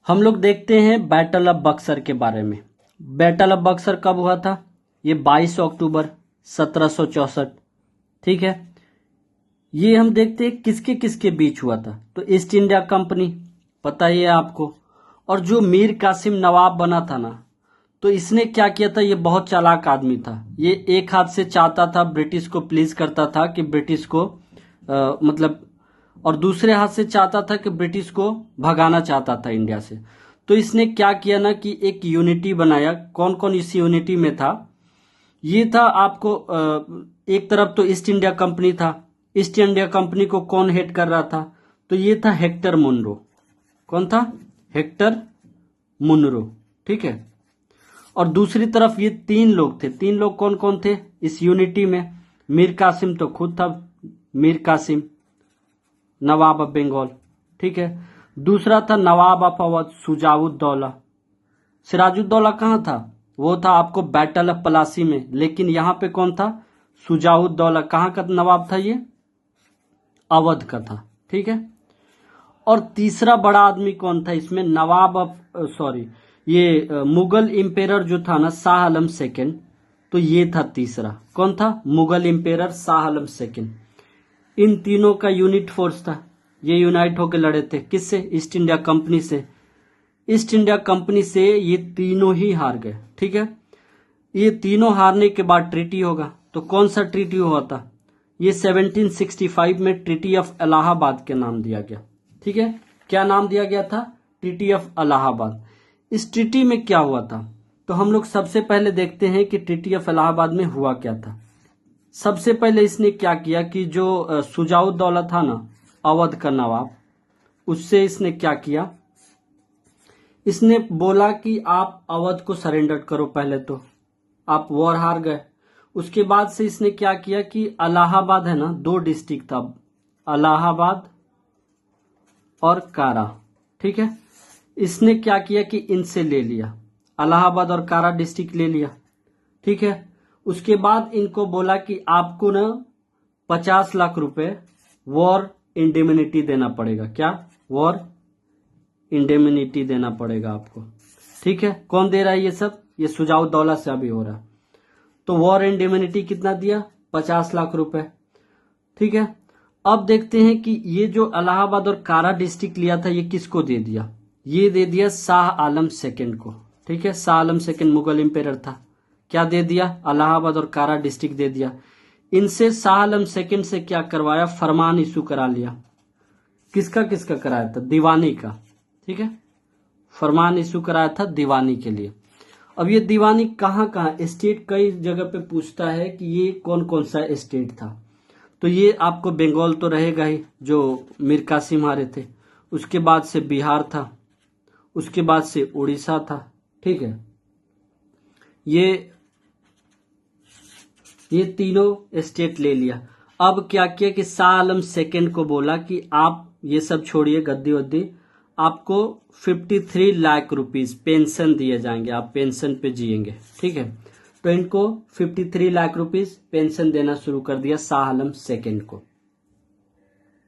हम लोग देखते हैं बैटल ऑफ बक्सर के बारे में। बैटल ऑफ बक्सर कब हुआ था? ये 22 अक्टूबर 1764। ठीक है, ये हम देखते हैं किसके किसके बीच हुआ था। तो ईस्ट इंडिया कंपनी, पता ही है आपको, और जो मीर कासिम नवाब बना था ना, तो इसने क्या किया था, ये बहुत चालाक आदमी था। ये एक हाथ से चाहता था, ब्रिटिश को प्लीज करता था कि ब्रिटिश को मतलब, और दूसरे हाथ से चाहता था कि ब्रिटिश को भगाना चाहता था इंडिया से। तो इसने क्या किया ना कि एक यूनिटी बनाया। कौन कौन इस यूनिटी में था? ये था आपको एक तरफ तो ईस्ट इंडिया कंपनी था। ईस्ट इंडिया कंपनी को कौन हेड कर रहा था? तो ये था हेक्टर मुनरो। कौन था? Hector Munro. ठीक है, और दूसरी तरफ ये तीन लोग थे। तीन लोग कौन कौन थे इस यूनिटी में? मीर कासिम तो खुद था, मीर कासिम नवाब ऑफ बंगाल। ठीक है, दूसरा था नवाब ऑफ अवध सुजाउद्दौला। सिराजुद्दौला कहाँ था? वो था आपको बैटल ऑफ पलासी में। लेकिन यहां पे कौन था? सुजाउद्दौला। कहाँ का नवाब था? ये अवध का था। ठीक है, और तीसरा बड़ा आदमी कौन था इसमें? नवाब ऑफ ये मुगल इंपेरर जो था ना, शाह आलम सेकंड। तो ये था तीसरा। कौन था? मुगल इंपेरर शाह आलम सेकंड। इन तीनों का यूनिट फोर्स था। ये यूनाइट होकर लड़े थे। किससे? ईस्ट इंडिया कंपनी से। ईस्ट इंडिया कंपनी से ये तीनों ही हार गए। ठीक है, ये तीनों हारने के बाद ट्रीटी होगा। तो कौन सा ट्रीटी हुआ था? ये 1765 में ट्रीटी ऑफ इलाहाबाद के नाम दिया गया। ठीक है, क्या नाम दिया गया था? Treaty of Allahabad. इस ट्रीटी में क्या हुआ था? तो हम लोग सबसे पहले देखते हैं कि ट्रीटी ऑफ इलाहाबाद में हुआ क्या था। सबसे पहले इसने क्या किया कि जो सुजाउद्दौला था ना, अवध का नवाब, उससे इसने क्या किया, इसने बोला कि आप अवध को सरेंडर करो। पहले तो आप वॉर हार गए। उसके बाद से इसने क्या किया कि इलाहाबाद है ना, दो डिस्ट्रिक्ट था, इलाहाबाद और कारा। ठीक है, इसने क्या किया कि इनसे ले लिया, इलाहाबाद और कारा डिस्ट्रिक्ट ले लिया। ठीक है, उसके बाद इनको बोला कि आपको ना 50 लाख रुपए वॉर इंडेमिनिटी देना पड़ेगा। क्या? वॉर इंडेमिनिटी देना पड़ेगा आपको। ठीक है, कौन दे रहा है ये सब? ये सुजाउद्दौला से अभी हो रहा है। तो वॉर इंडेमिनिटी कितना दिया? 50 लाख रुपए। ठीक है, अब देखते हैं कि ये जो इलाहाबाद और कारा डिस्ट्रिक्ट लिया था, ये किसको दे दिया? ये दे दिया शाह आलम सेकंड को। ठीक है, शाह आलम सेकंड मुगल इंपेरर था। क्या दे दिया? इलाहाबाद और कारा डिस्ट्रिक्ट दे दिया। इनसे शाह आलम सेकंड से क्या करवाया? फरमान इशू करा लिया। किसका किसका कराया था? दीवानी का। ठीक है, फरमान इशू कराया था दीवानी के लिए। अब ये दीवानी कहाँ कहाँ, स्टेट कई जगह पे पूछता है कि ये कौन कौन सा स्टेट था। तो ये आपको बंगाल तो रहेगा ही, जो मीर कासिम हारे थे। उसके बाद से बिहार था, उसके बाद से उड़ीसा था। ठीक है, ये तीनों स्टेट ले लिया। अब क्या किया कि शाह आलम सेकंड को बोला कि आप ये सब छोड़िए, गद्दी वद्दी, आपको 53 लाख रुपीस पेंशन दिए जाएंगे, आप पेंशन पे जिएंगे। ठीक है, तो इनको 53 लाख रुपीस पेंशन देना शुरू कर दिया शाह आलम सेकंड को।